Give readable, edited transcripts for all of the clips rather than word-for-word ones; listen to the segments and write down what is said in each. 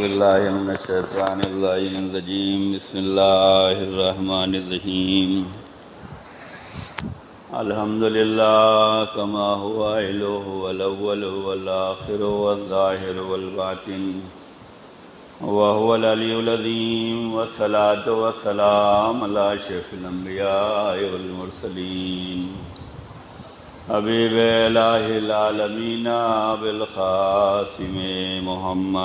باللہ من الشیطان الرجیم بسم اللہ الرحمن الرحیم الحمدللہ کما هو الہ الاول والآخر والظاہر والباطن وهو العلی العظیم والصلاة والسلام علی اشرف الانبیاء والمرسلین حبیب الہ العالمین بالقاسم محمد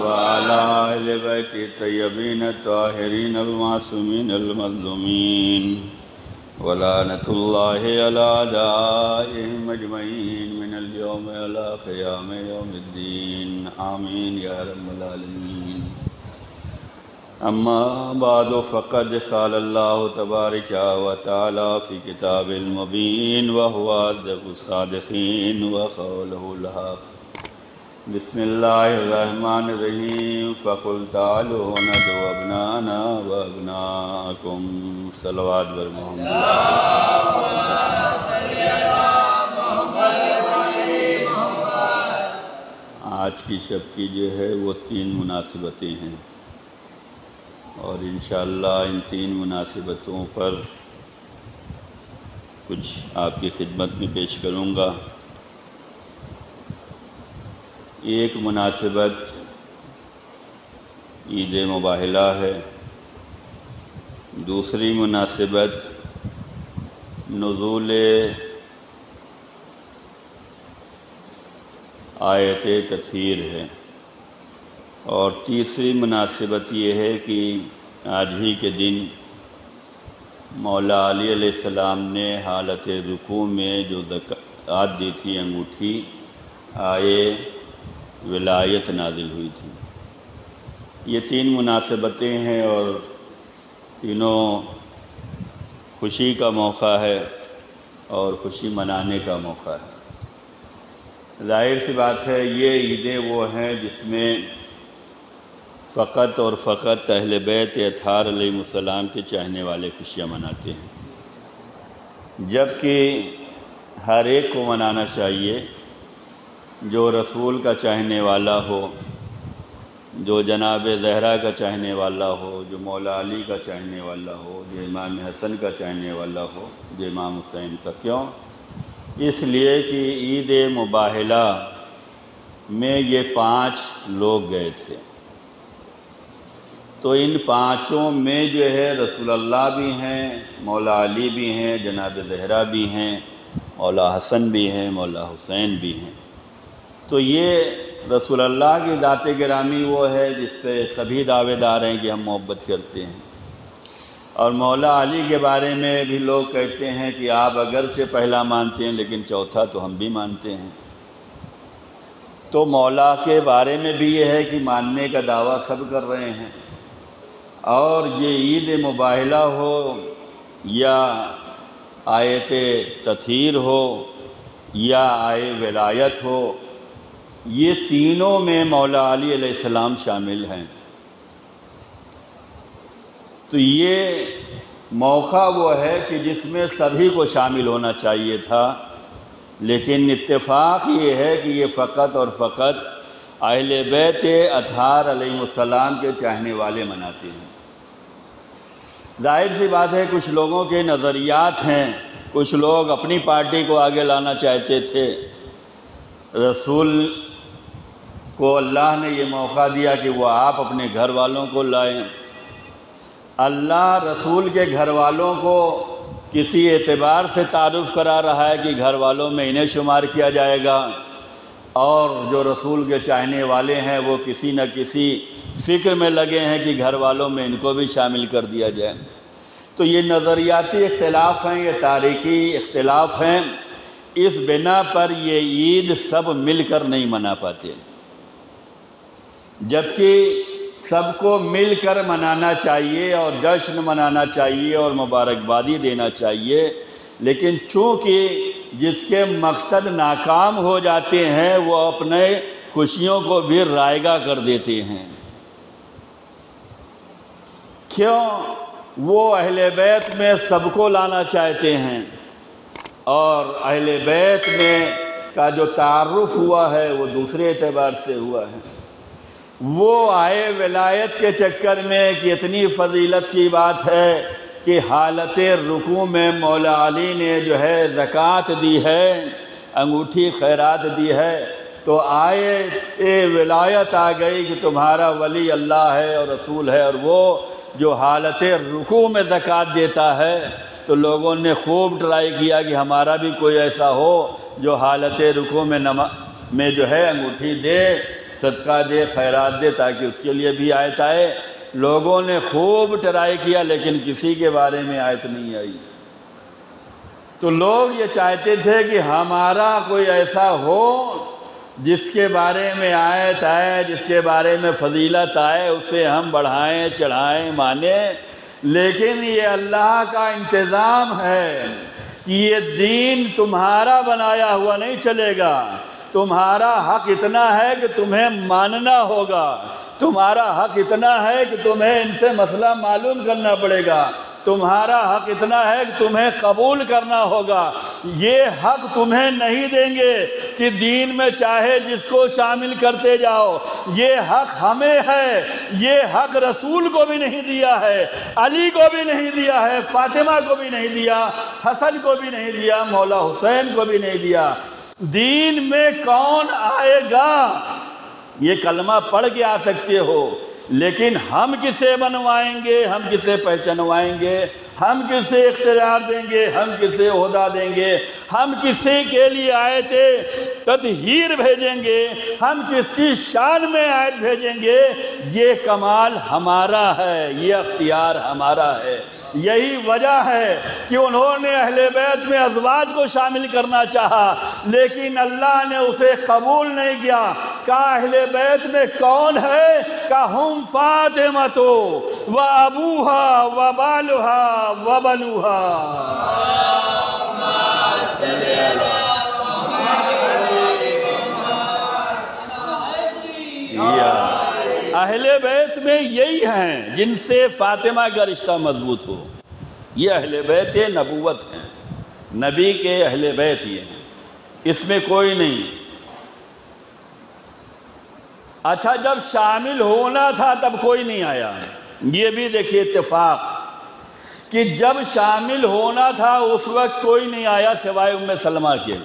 وعلی اہل بیت الطیبین الطاہرین المعصومین المظلومین ولعنۃ اللہ علی اعدائہم اجمعین من اليوم الی قیام یوم الدین آمین یا رب العالمین اما بعد فقد قال اللہ تبارک و تعالی فی کتاب المبین وهو اصدق الصادقین وقولہ الحق بسم اللہ الرحمن الرحیم فقل تعالوا ندعو ابناءنا وابناءکم صلوات بر محمد آج کی شب کی جو ہے وہ 3 مناسبتیں ہیں اور انشاءاللہ ان 3 مناسبتوں پر کچھ آپ کی خدمت میں پیش کروں گا۔ ایک مناسبت عید مباہلہ ہے، دوسری مناسبت نزول آیت تطہیر ہے، اور تیسری مناسبت یہ ہے کہ آج ہی کے دن مولا علی علیہ السلام نے حالت رکوع میں جو زکوٰۃ دی تھی انگوٹھی، آئے ولایت نازل ہوئی تھی۔ یہ 3 مناسبتیں ہیں اور تینوں خوشی کا موقع ہے اور خوشی منانے کا موقع ہے۔ ظاہر سی بات ہے یہ عیدیں وہ ہیں جس میں فقط اور فقط اہل بیت اطہار علیہ السلام کے چاہنے والے خوشیاں مناتے ہیں، جبکہ ہر ایک کو منانا چاہیے جو رسول کا چاہنے والا ہو، جو جناب زہرا کا چاہنے والا ہو، جو مولا علی کا چاہنے والا ہو، جو امام حسن کا چاہنے والا ہو، جو امام حسین کا۔ کیوں؟ اس لیے کہ عید مباہلہ میں یہ 5 لوگ گئے تھے، تو ان 5 میں جو ہے رسول اللہ بھی ہیں، مولا علی بھی ہیں، جناب زہرا بھی ہیں، مولا حسن بھی ہیں، مولا حسین بھی ہیں۔ تو یہ رسول اللہ کی ذات گرامی وہ ہے جس پہ سبھی دعوے دار ہیں کہ ہم محبت کرتے ہیں، اور مولا علی کے بارے میں بھی لوگ کہتے ہیں کہ آپ اگرچہ پہلا مانتے ہیں لیکن چوتھا تو ہم بھی مانتے ہیں۔ تو مولا کے بارے میں بھی یہ ہے کہ ماننے کا دعویٰ سب کر رہے ہیں، اور یہ عید مباہلہ ہو یا آیت تطہیر ہو یا آئے ولایت ہو، یہ تینوں میں مولا علی علیہ السلام شامل ہیں۔ تو یہ موقع وہ ہے کہ جس میں سبھی کو شامل ہونا چاہیے تھا، لیکن اتفاق یہ ہے کہ یہ فقط اور فقط اہل بیت اطہار علیہ السلام کے چاہنے والے مناتے ہیں۔ ظاہر سی بات ہے کچھ لوگوں کے نظریات ہیں، کچھ لوگ اپنی پارٹی کو آگے لانا چاہتے تھے۔ رسول کو اللہ نے یہ موقع دیا کہ وہ آپ اپنے گھر والوں کو لائیں۔ اللہ رسول کے گھر والوں کو کسی اعتبار سے تعارف کرا رہا ہے کہ گھر والوں میں انہیں شمار کیا جائے گا، اور جو رسول کے چاہنے والے ہیں وہ کسی نہ کسی فکر میں لگے ہیں کہ گھر والوں میں ان کو بھی شامل کر دیا جائے۔ تو یہ نظریاتی اختلاف ہیں، یہ تاریخی اختلاف ہیں، اس بنا پر یہ عید سب مل کر نہیں منا پاتے، جبکہ سب کو مل کر منانا چاہیے اور جشن منانا چاہیے اور مبارکبادی دینا چاہیے، لیکن چونکہ جس کے مقصد ناکام ہو جاتے ہیں وہ اپنے خوشیوں کو بھی رائگاں کر دیتے ہیں۔ کیوں؟ وہ اہل بیت میں سب کو لانا چاہتے ہیں، اور اہل بیت میں کا جو تعارف ہوا ہے وہ دوسرے اعتبار سے ہوا ہے۔ وہ آئے ولایت کے چکر میں کہ اتنی فضیلت کی بات ہے کہ حالت رکوع میں مولا علی نے جو ہے زکوٰۃ دی ہے، انگوٹھی خیرات دی ہے، تو آئے ولایت آ گئی کہ تمہارا ولی اللہ ہے اور رسول ہے، اور وہ جو حالت رکوع میں زکوٰۃ دیتا ہے، تو لوگوں نے خوب ٹرائی کیا کہ ہمارا بھی کوئی ایسا ہو جو حالت رکوع میں جو ہے انگوٹھی دے، صدقہ دے، خیرات دے، تاکہ اس کے لیے بھی آیت آئے۔ لوگوں نے خوب ٹرائی کیا لیکن کسی کے بارے میں آیت نہیں آئی۔ تو لوگ یہ چاہتے تھے کہ ہمارا کوئی ایسا ہو جس کے بارے میں آیت آئے، جس کے بارے میں فضیلت آئے، اسے ہم بڑھائیں، چڑھائیں، مانیں۔ لیکن یہ اللہ کا انتظام ہے کہ یہ دین تمہارا بنایا ہوا نہیں چلے گا۔ تمہارا حق اتنا ہے کہ تمہیں ماننا ہوگا، تمہارا حق اتنا ہے کہ تمہیں ان سے مسئلہ معلوم کرنا پڑے گا، تمہارا حق اتنا ہے کہ تمہیں قبول کرنا ہوگا۔ یہ حق تمہیں نہیں دیں گے کہ دین میں چاہے جس کو شامل کرتے جاؤ، یہ حق ہمیں ہے۔ یہ حق رسول کو بھی نہیں دیا ہے، علی کو بھی نہیں دیا ہے، فاطمہ کو بھی نہیں دیا، حسن کو بھی نہیں دیا، مولا حسین کو بھی نہیں دیا۔ دین میں کون آئے گا؟ یہ کلمہ پڑھ کے آ سکتے ہو، لیکن ہم کسے بنوائیں گے، ہم کسے پہچنوائیں گے، ہم کسے اختیار دیں گے، ہم کسے عہدہ دیں گے، ہم کسی کے لیے آیت تطہیر بھیجیں گے، ہم کس کی شان میں آیت بھیجیں گے، یہ کمال ہمارا ہے، یہ اختیار ہمارا ہے۔ یہی وجہ ہے کہ انہوں نے اہل بیت میں ازواج کو شامل کرنا چاہا، لیکن اللہ نے اسے قبول نہیں کیا۔ کہا اہل بیت میں کون ہے؟ کہا ہم فاطمہ و ابوہا و بالہا و بنوہا۔ اہل بیت میں یہی ہیں جن سے فاطمہ کا رشتہ مضبوط ہو۔ یہ اہل بیت نبوت ہیں، نبی کے اہل بیت یہ ہیں، اس میں کوئی نہیں۔ اچھا، جب شامل ہونا تھا تب کوئی نہیں آیا۔ یہ بھی دیکھیے اتفاق کہ جب شامل ہونا تھا اس وقت کوئی نہیں آیا سوائے ام سلمہ کے،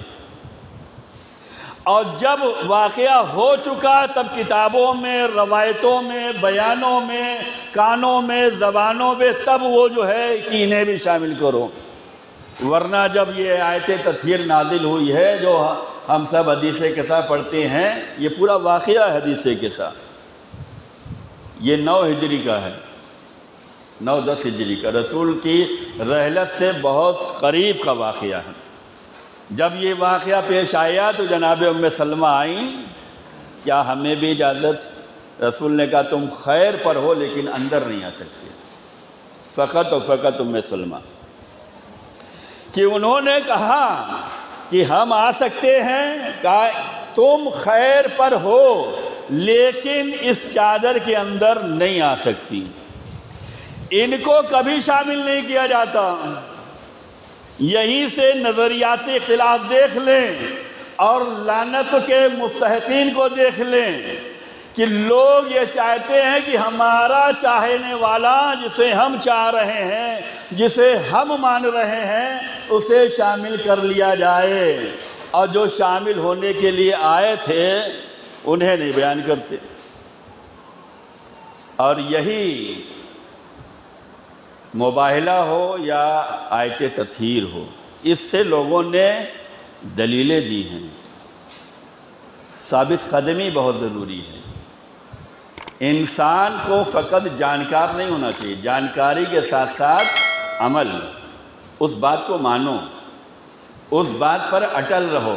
اور جب واقعہ ہو چکا تب کتابوں میں، روایتوں میں، بیانوں میں، کانوں میں، زبانوں میں، تب وہ جو ہے کہ انہیں بھی شامل کرو۔ ورنہ جب یہ آیت تطہیر نازل ہوئی ہے جو ہم سب حدیث قصہ پڑھتے ہیں، یہ پورا واقعہ حدیث قصہ، یہ 9 ہجری کا ہے، 9-10 ہجری کا، رسول کی رحلت سے بہت قریب کا واقعہ ہے۔ جب یہ واقعہ پیش آیا تو جناب ام سلمہ آئیں، کیا ہمیں بھی اجازت؟ رسول نے کہا تم خیر پر ہو لیکن اندر نہیں آ سکتے، فقط و فقط ام سلمہ، کہ انہوں نے کہا کہ ہم آ سکتے ہیں، کہا تم خیر پر ہو لیکن اس چادر کے اندر نہیں آ سکتی۔ ان کو کبھی شامل نہیں کیا جاتا۔ یہیں سے نظریاتی اختلاف دیکھ لیں اور لعنت کے مستحقین کو دیکھ لیں کہ لوگ یہ چاہتے ہیں کہ ہمارا چاہنے والا جسے ہم چاہ رہے ہیں، جسے ہم مان رہے ہیں، اسے شامل کر لیا جائے، اور جو شامل ہونے کے لیے آئے تھے انہیں نہیں بیان کرتے۔ اور یہی مباہلہ ہو یا آیت تطہیر ہو، اس سے لوگوں نے دلیلیں دی ہیں۔ ثابت قدمی بہت ضروری ہے۔ انسان کو فقط جانکار نہیں ہونا چاہیے، جانکاری کے ساتھ ساتھ عمل، اس بات کو مانو، اس بات پر اٹل رہو،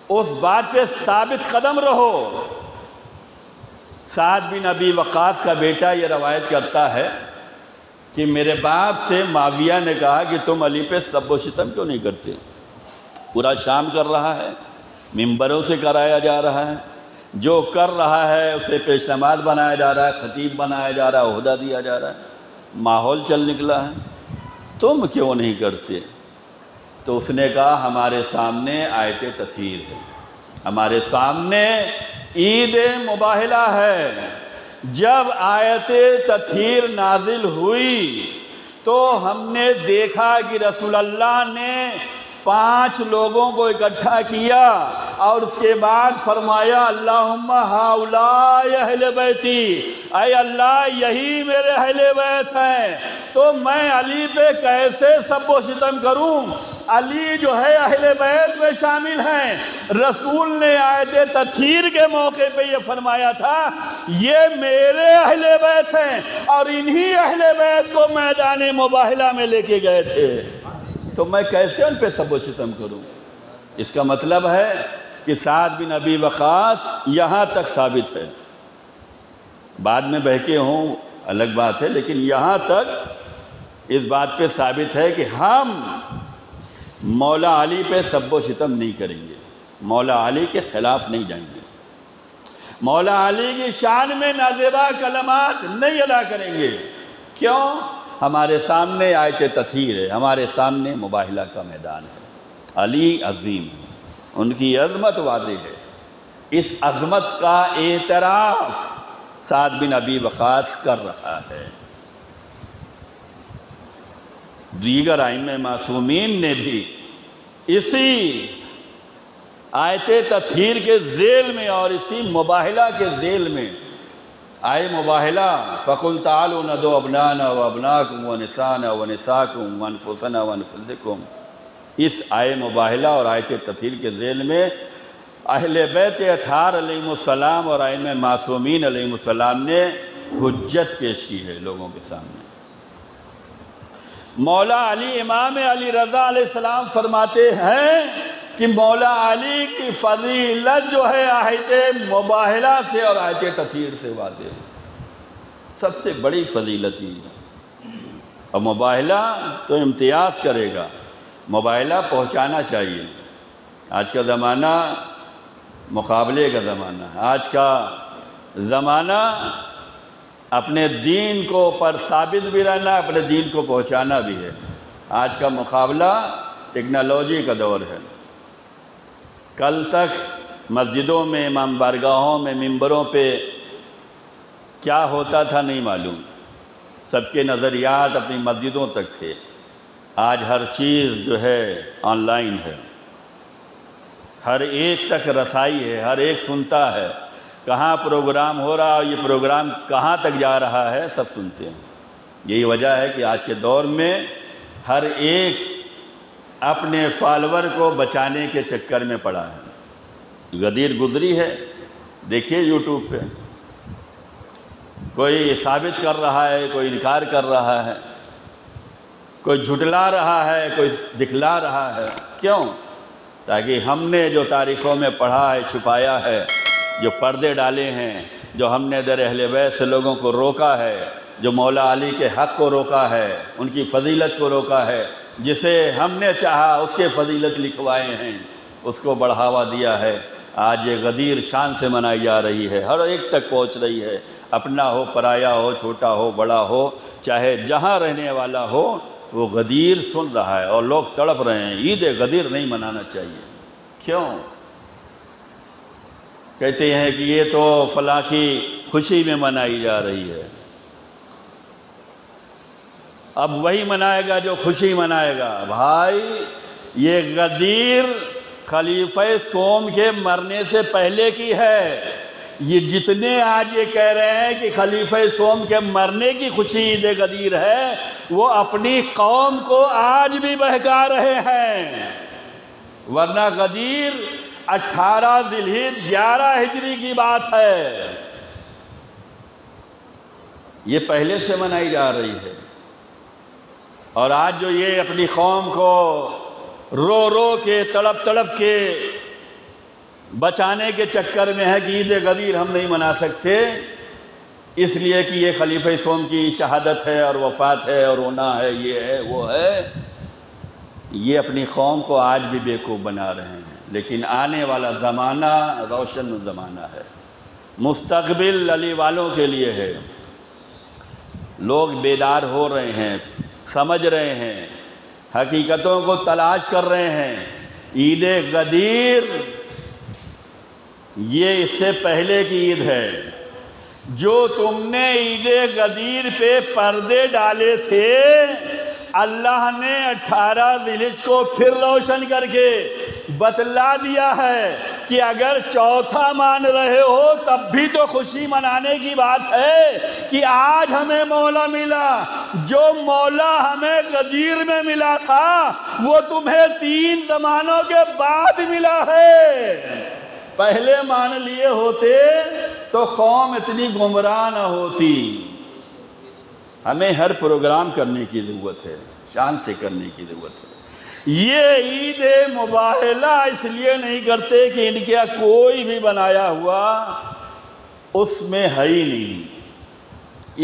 اس بات پہ ثابت قدم رہو۔ سعد بن ابی وقاص کا بیٹا یہ روایت کرتا ہے کہ میرے باپ سے معاویہ نے کہا کہ تم علی پہ سب و شتم کیوں نہیں کرتے؟ پورا شام کر رہا ہے، ممبروں سے کرایا جا رہا ہے، جو کر رہا ہے اسے پیش نماز بنایا جا رہا ہے، خطیب بنایا جا رہا ہے، عہدہ دیا جا رہا ہے، ماحول چل نکلا ہے، تم کیوں نہیں کرتے؟ تو اس نے کہا ہمارے سامنے آیت تطہیر ہے، ہمارے سامنے عید مباہلہ ہے۔ جب آیت تطہیر نازل ہوئی تو ہم نے دیکھا کہ رسول اللہ نے 5 لوگوں کو اکٹھا کیا اور اس کے بعد فرمایا اللہم ہؤلاء اہل بیتی، اے اللہ یہی میرے اہل بیت ہیں، تو میں علی پہ کیسے سب و شتم کروں؟ علی جو ہے اہل بیت میں شامل ہیں۔ رسول نے آیت تطہیر کے موقع پہ یہ فرمایا تھا یہ میرے اہل بیت ہیں، اور انہی اہل بیت کو میدان مباہلہ میں لے کے گئے تھے، تو میں کیسے ان پہ سب و شتم کروں؟ اس کا مطلب ہے کہ سعد بن ابی وقاص یہاں تک ثابت ہے، بعد میں بہکے ہوں الگ بات ہے، لیکن یہاں تک اس بات پہ ثابت ہے کہ ہم مولا علی پہ سب و شتم نہیں کریں گے، مولا علی کے خلاف نہیں جائیں گے، مولا علی کی شان میں نازیبہ کلمات نہیں ادا کریں گے۔ کیوں؟ ہمارے سامنے آیت تطہیر ہے، ہمارے سامنے مباہلہ کا میدان ہے، علی عظیم ہے، ان کی عظمت واضح ہے۔ اس عظمت کا اعتراف سعد بن ابی وقاص کر رہا ہے۔ دیگر ائمہ معصومین نے بھی اسی آیت تطہیر کے ذیل میں اور اسی مباہلہ کے ذیل میں آئے مباہلہ فَقُلْ تَعَالُوا نَدْعُ أَبْنَاءَنَا وَأَبْنَاءَكُمْ وَنِسَاءَنَا وَنِسَاءَكُمْ وَأَنفُسَنَا وَأَنفُسَكُمْ، اس آئے مباہلہ اور آیت تطہیر کے ذیل میں اہل بیت اطہار علیہ السلام اور ائمہ معصومین علیہ السلام نے حجت پیش کی ہے لوگوں کے سامنے۔ مولا علی امام علی رضا علیہ السلام فرماتے ہیں کہ مولا علی کی فضیلت جو ہے آیت مباہلہ سے اور آیت تطہیر سے واضح ہے، سب سے بڑی فضیلت یہ ہے۔ اور مباہلہ تو امتیاز کرے گا، مباہلہ پہنچانا چاہیے۔ آج کا زمانہ مقابلے کا زمانہ ہے، آج کا زمانہ اپنے دین کو پر ثابت بھی رہنا، اپنے دین کو پہنچانا بھی ہے۔ آج کا مقابلہ ٹیکنالوجی کا دور ہے۔ کل تک مسجدوں میں، امام بارگاہوں میں، ممبروں پہ کیا ہوتا تھا نہیں معلوم، سب کے نظریات اپنی مسجدوں تک تھے۔ آج ہر چیز جو ہے آن لائن ہے، ہر ایک تک رسائی ہے، ہر ایک سنتا ہے، کہاں پروگرام ہو رہا ہے، یہ پروگرام کہاں تک جا رہا ہے، سب سنتے ہیں۔ یہی وجہ ہے کہ آج کے دور میں ہر ایک اپنے فالور کو بچانے کے چکر میں پڑا ہے۔ غدیر گزری ہے، دیکھیے یوٹیوب پہ، کوئی ثابت کر رہا ہے، کوئی انکار کر رہا ہے، کوئی جھٹلا رہا ہے، کوئی دکھلا رہا ہے۔ کیوں؟ تاکہ ہم نے جو تاریخوں میں پڑھا ہے، چھپایا ہے، جو پردے ڈالے ہیں، جو ہم نے در اہل بیت سے لوگوں کو روکا ہے، جو مولا علی کے حق کو روکا ہے، ان کی فضیلت کو روکا ہے، جسے ہم نے چاہا اس کے فضیلت لکھوائے ہیں، اس کو بڑھاوا دیا ہے۔ آج یہ غدیر شان سے منائی جا رہی ہے، ہر ایک تک پہنچ رہی ہے، اپنا ہو، پرایا ہو، چھوٹا ہو، بڑا ہو، چاہے جہاں رہنے والا ہو، وہ غدیر سن رہا ہے اور لوگ تڑپ رہے ہیں۔ عید غدیر نہیں منانا چاہیے۔ کیوں؟ کہتے ہیں کہ یہ تو فلاں کی خوشی میں منائی جا رہی ہے۔ اب وہی منائے گا جو خوشی منائے گا۔ بھائی یہ غدیر خلیفہ سوم کے مرنے سے پہلے کی ہے۔ یہ جتنے آج یہ کہہ رہے ہیں کہ خلیفہ سوم کے مرنے کی خوشی عید غدیر ہے، وہ اپنی قوم کو آج بھی بہکا رہے ہیں، ورنہ غدیر 18 ذی الحجہ 11 ہجری کی بات ہے، یہ پہلے سے منائی جا رہی ہے۔ اور آج جو یہ اپنی قوم کو رو رو کے، تڑپ تڑپ کے بچانے کے چکر میں ہے کہ عید غدیر ہم نہیں منا سکتے، اس لیے کہ یہ خلیفہ سوم کی شہادت ہے اور وفات ہے اور ہونا ہے، یہ ہے وہ ہے، یہ اپنی قوم کو آج بھی بیوقوف بنا رہے ہیں۔ لیکن آنے والا زمانہ روشن زمانہ ہے، مستقبل علی والوں کے لیے ہے۔ لوگ بیدار ہو رہے ہیں، سمجھ رہے ہیں حقیقتوں کو تلاش کر رہے ہیں۔ عید غدیر یہ اس سے پہلے کی عید ہے۔ جو تم نے عید غدیر پہ پردے ڈالے تھے، اللہ نے 18 ذی الحجہ کو پھر روشن کر کے بتلا دیا ہے کہ اگر چوتھا مان رہے ہو تب بھی تو خوشی منانے کی بات ہے کہ آج ہمیں مولا ملا۔ جو مولا ہمیں غدیر میں ملا تھا وہ تمہیں 3 زمانوں کے بعد ملا ہے۔ پہلے مان لیے ہوتے تو قوم اتنی گمراہ نہ ہوتی۔ ہمیں ہر پروگرام کرنے کی ضرورت ہے، شان سے کرنے کی ضرورت ہے۔ یہ عید مباہلہ اس لیے نہیں کرتے کہ ان کا کوئی بھی بنایا ہوا اس میں ہے ہی نہیں۔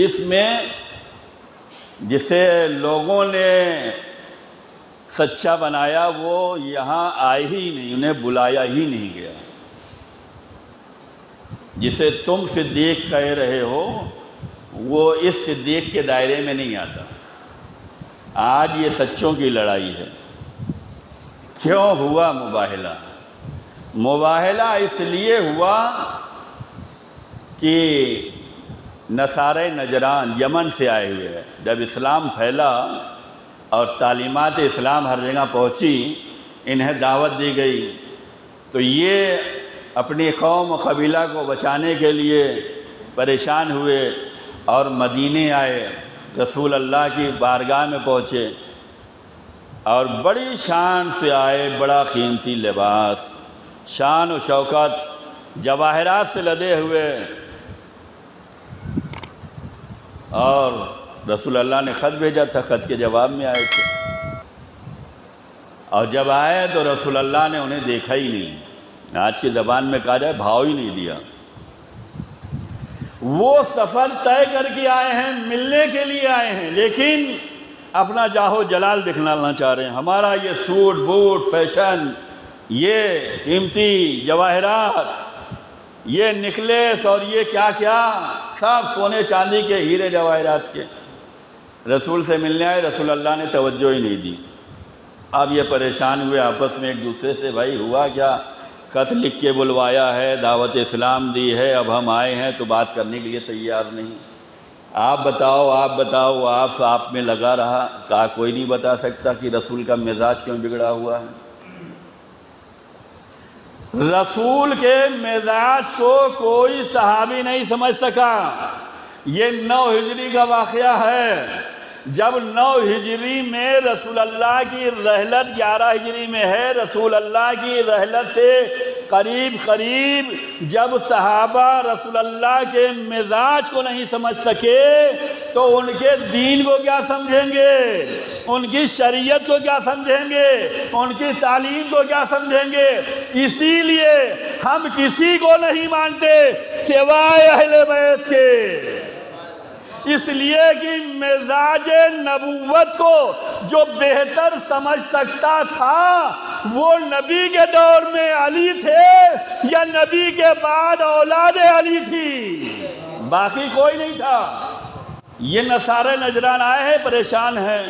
اس میں جسے لوگوں نے سچا بنایا وہ یہاں آئے ہی نہیں، انہیں بلایا ہی نہیں گیا۔ جسے تم صدیق کہہ رہے ہو وہ اس صدیق کے دائرے میں نہیں آتا۔ آج یہ سچوں کی لڑائی ہے۔ کیوں ہوا مباہلہ؟ مباہلہ اس لیے ہوا کہ نصارہ نجران یمن سے آئے ہوئے ہیں، جب اسلام پھیلا اور تعلیمات اسلام ہر جگہ پہنچی، انہیں دعوت دی گئی تو یہ اپنی قوم و قبیلہ کو بچانے کے لیے پریشان ہوئے اور مدینے آئے، رسول اللہ کی بارگاہ میں پہنچے اور بڑی شان سے آئے، بڑا قیمتی لباس، شان و شوکت، جواہرات سے لدے ہوئے، اور رسول اللہ نے خط بھیجا تھا، خط کے جواب میں آئے تھے۔ اور جب آئے تو رسول اللہ نے انہیں دیکھا ہی نہیں، آج کی زبان میں کہا جائے بھاؤ ہی نہیں دیا۔ وہ سفر طے کر کے آئے ہیں، ملنے کے لیے آئے ہیں، لیکن اپنا جاہو جلال دکھلانا چاہ رہے ہیں۔ ہمارا یہ سوٹ بوٹ فیشن، یہ قیمتی جواہرات، یہ نکلیس اور یہ کیا کیا، سب سونے چاندی کے، ہیرے جواہرات کے۔ رسول سے ملنے آئے، رسول اللہ نے توجہ ہی نہیں دی۔ اب یہ پریشان ہوئے آپس میں ایک دوسرے سے، بھائی ہوا کیا؟ خط لکھ کے بلوایا ہے، دعوت اسلام دی ہے، اب ہم آئے ہیں تو بات کرنے کے لیے تیار نہیں۔ آپ بتاؤ، آپ بتاؤ، آپ میں لگا رہا، کہا کوئی نہیں بتا سکتا کہ رسول کا مزاج کیوں بگڑا ہوا ہے۔ رسول کے مزاج کو کوئی صحابی نہیں سمجھ سکا۔ یہ 9 ہجری کا واقعہ ہے، جب 9 ہجری میں رسول اللہ کی رحلت 11 ہجری میں ہے، رسول اللہ کی رحلت سے قریب جب صحابہ رسول اللہ کے مزاج کو نہیں سمجھ سکے تو ان کے دین کو کیا سمجھیں گے، ان کی شریعت کو کیا سمجھیں گے، ان کی تعلیم کو کیا سمجھیں گے۔ اسی لیے ہم کسی کو نہیں مانتے سوائے اہل بیت کے، اس لیے کہ مزاج نبوت کو جو بہتر سمجھ سکتا تھا وہ نبی کے دور میں علی تھے یا نبی کے بعد اولاد علی تھی، باقی کوئی نہیں تھا۔ یہ نصارہ نجران آئے ہیں، پریشان ہیں،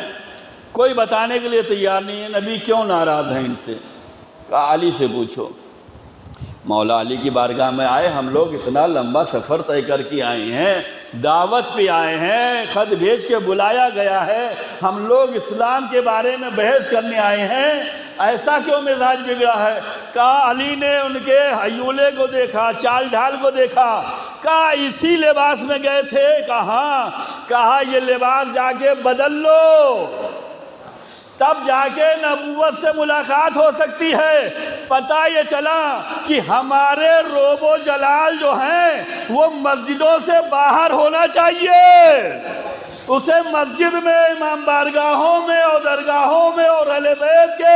کوئی بتانے کے لیے تیار نہیں ہے نبی کیوں ناراض ہیں ان سے۔ کہا علی سے پوچھو۔ مولا علی کی بارگاہ میں آئے، ہم لوگ اتنا لمبا سفر طے کر کے آئے ہیں، دعوت پہ آئے ہیں، خط بھیج کے بلایا گیا ہے، ہم لوگ اسلام کے بارے میں بحث کرنے آئے ہیں، ایسا کیوں مزاج بگڑا ہے؟ کہا علی نے ان کے ہیولے کو دیکھا، چال ڈھال کو دیکھا، کہا اسی لباس میں گئے تھے؟ کہا یہ لباس جا کے بدل لو، تب جا کے نبوت سے ملاقات ہو سکتی ہے۔ پتہ یہ چلا کہ ہمارے روب و جلال جو ہیں وہ مسجدوں سے باہر ہونا چاہیے، اسے مسجد میں، امام بارگاہوں میں اور درگاہوں میں اور اہل بیت کے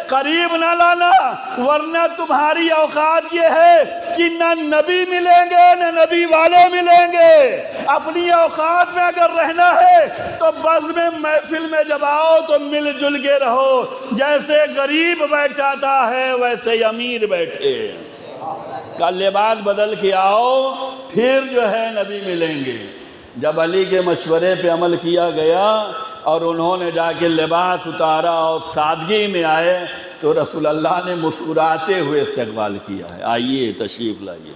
قریب نہ لانا، ورنہ تمہاری اوقات یہ ہے کہ نہ نبی ملیں گے نہ نبی والے ملیں گے۔ اپنی اوقات میں اگر رہنا ہے تو بزم محفل میں جب آؤ تو مل جل کے رہو، جیسے غریب بیٹھ جاتا ہے ویسے امیر بیٹھے، کا لباس بدل کے آؤ، پھر جو ہے نبی ملیں گے۔ جب علی کے مشورے پہ عمل کیا گیا اور انہوں نے جا کے لباس اتارا اور سادگی میں آئے تو رسول اللہ نے مسکراتے ہوئے استقبال کیا ہے، آئیے تشریف لائیے۔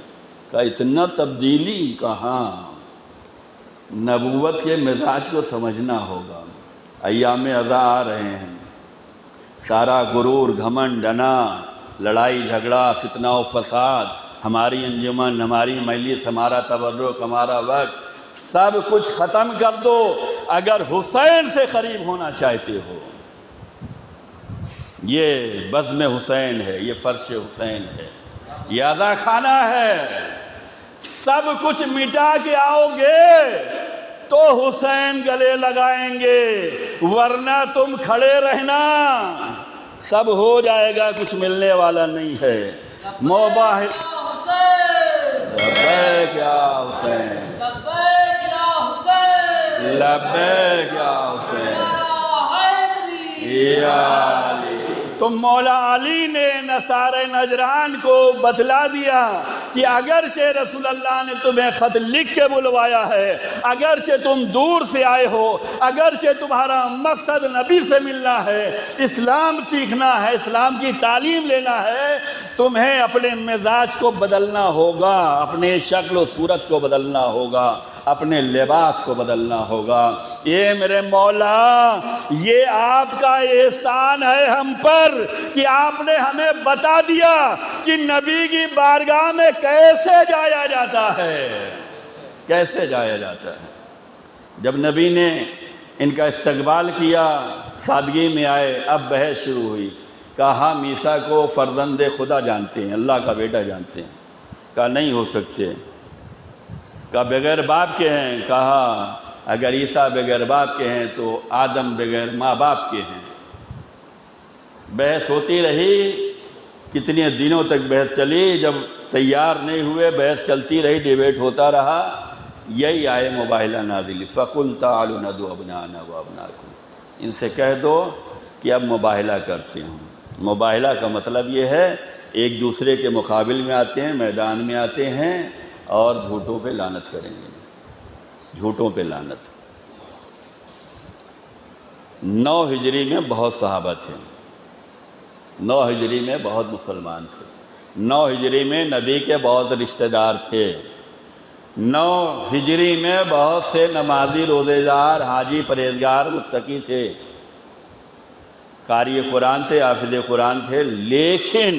کہا اتنا تبدیلی کہاں؟ نبوت کے مزاج کو سمجھنا ہوگا۔ ایام عزا آ رہے ہیں، سارا غرور، گھمنڈ، ڈنا، لڑائی جھگڑا، فتنہ و فساد، ہماری انجمن، ہماری مجلس، ہمارا تبرک، ہمارا وقت، سب کچھ ختم کر دو اگر حسین سے قریب ہونا چاہتے ہو۔ یہ بزم حسین ہے، یہ فرش حسین ہے، یہ عزا خانہ ہے۔ سب کچھ مٹا کے آؤ گے تو حسین گلے لگائیں گے، ورنہ تم کھڑے رہنا، سب ہو جائے گا، کچھ ملنے والا نہیں ہے۔ لبیک یا حسین، لبیک یا حسین یا علی۔ تو مولا علی نے نصارہ نجران کو بتلا دیا کہ اگرچہ رسول اللہ نے تمہیں خط لکھ کے بلوایا ہے، اگرچہ تم دور سے آئے ہو، اگرچہ تمہارا مقصد نبی سے ملنا ہے، اسلام سیکھنا ہے، اسلام کی تعلیم لینا ہے، تمہیں اپنے مزاج کو بدلنا ہوگا، اپنے شکل و صورت کو بدلنا ہوگا، اپنے لباس کو بدلنا ہوگا۔ یہ میرے مولا، یہ آپ کا احسان ہے ہم پر کہ آپ نے ہمیں بتا دیا کہ نبی کی بارگاہ میں کیسے جایا جاتا ہے، کیسے جایا جاتا ہے۔ جب نبی نے ان کا استقبال کیا، سادگی میں آئے، اب بحث شروع ہوئی۔ کہا ہم عیسیٰ کو فرزند خدا جانتے ہیں، اللہ کا بیٹا جانتے ہیں۔ کہا نہیں ہو سکتے۔ کہا بغیر باپ کے ہیں۔ کہا اگر عیسیٰ بغیر باپ کے ہیں تو آدم بغیر ماں باپ کے ہیں۔ بحث ہوتی رہی، کتنے دنوں تک بحث چلی، جب تیار نہیں ہوئے بحث چلتی رہی، ڈیبیٹ ہوتا رہا۔ یہی آئے مباہلہ نازل، فَقُلْ تَعَالُوا نَدْعُوا أَبْنَاءَنَا وَأَبْنَاءَكُمْ۔ ان سے کہہ دو کہ اب مباہلہ کرتے ہیں۔ مباہلہ کا مطلب یہ ہے ایک دوسرے کے مقابل میں آتے ہیں، میدان میں آتے ہیں اور جھوٹوں پہ لعنت کریں گے، جھوٹوں پہ لعنت۔ 9 ہجری میں بہت صحابہ تھے، 9 ہجری میں بہت مسلمان تھے، 9 ہجری میں نبی کے بہت رشتہ دار تھے، 9 ہجری میں بہت سے نمازی، روزے دار، حاجی، پرہیزگار، متقی تھے، قاری قرآن تھے، حافظ قرآن تھے، لیکن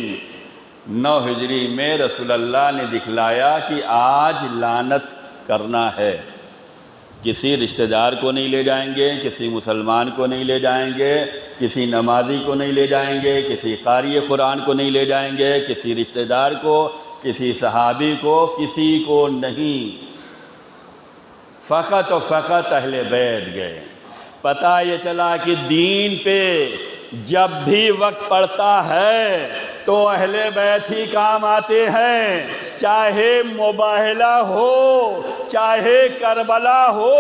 9 ہجری میں رسول اللہ نے دکھلایا کہ آج لعنت کرنا ہے۔ کسی رشتہ دار کو نہیں لے جائیں گے، کسی مسلمان کو نہیں لے جائیں گے، کسی نمازی کو نہیں لے جائیں گے، کسی قاری قرآن کو نہیں لے جائیں گے، کسی رشتہ دار کو، کسی صحابی کو، کسی کو نہیں، فقط و فقط اہل بیت گئے۔ پتہ یہ چلا کہ دین پہ جب بھی وقت پڑتا ہے تو اہل بیت ہی کام آتے ہیں، چاہے مباہلہ ہو، چاہے کربلا ہو،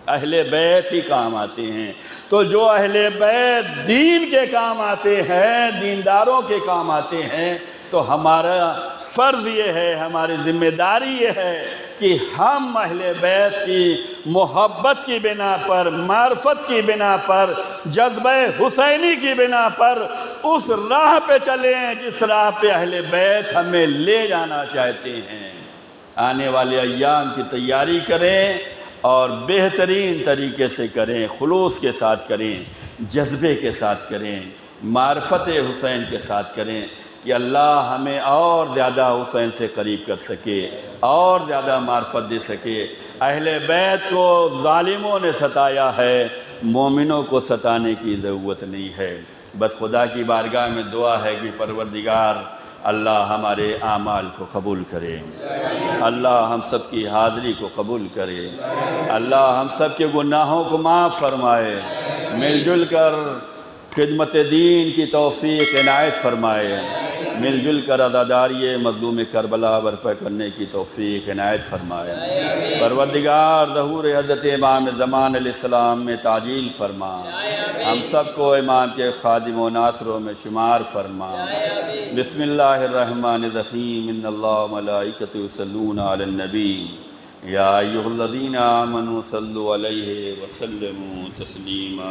اہل بیت ہی کام آتے ہیں۔ تو جو اہل بیت دین کے کام آتے ہیں، دینداروں کے کام آتے ہیں، تو ہمارا فرض یہ ہے، ہماری ذمہ داری یہ ہے کہ ہم اہل بیت کی محبت کی بنا پر، معرفت کی بنا پر، جذبہ حسینی کی بنا پر اس راہ پہ چلیں جس راہ پہ اہل بیت ہمیں لے جانا چاہتے ہیں۔ آنے والے ایام کی تیاری کریں اور بہترین طریقے سے کریں، خلوص کے ساتھ کریں، جذبے کے ساتھ کریں، معرفت حسین کے ساتھ کریں کہ اللہ ہمیں اور زیادہ حسین سے قریب کر سکے، اور زیادہ معرفت دے سکے۔ اہل بیت کو ظالموں نے ستایا ہے، مومنوں کو ستانے کی ضرورت نہیں ہے۔ بس خدا کی بارگاہ میں دعا ہے کہ پروردگار اللہ ہمارے اعمال کو قبول کرے، اللہ ہم سب کی حاضری کو قبول کرے، اللہ ہم سب کے گناہوں کو معاف فرمائے، مل جل کر خدمت دین کی توفیق عنایت فرمائے، مل جل کر عزاداری مظلوم کربلا برپا کرنے کی توفیق عنایت فرمائے۔ پروردگار ظہور حضرت امام زمان علیہ السلام میں تعجیل فرما، ہم سب کو امام کے خادم و ناصروں میں شمار فرما۔ بسم اللہ الرحمن الرحیم، ان اللہ ملائکۃ یصلون علی النبی یا ایھا الذین آمنوا صلوا علیہ وسلموا تسلیما۔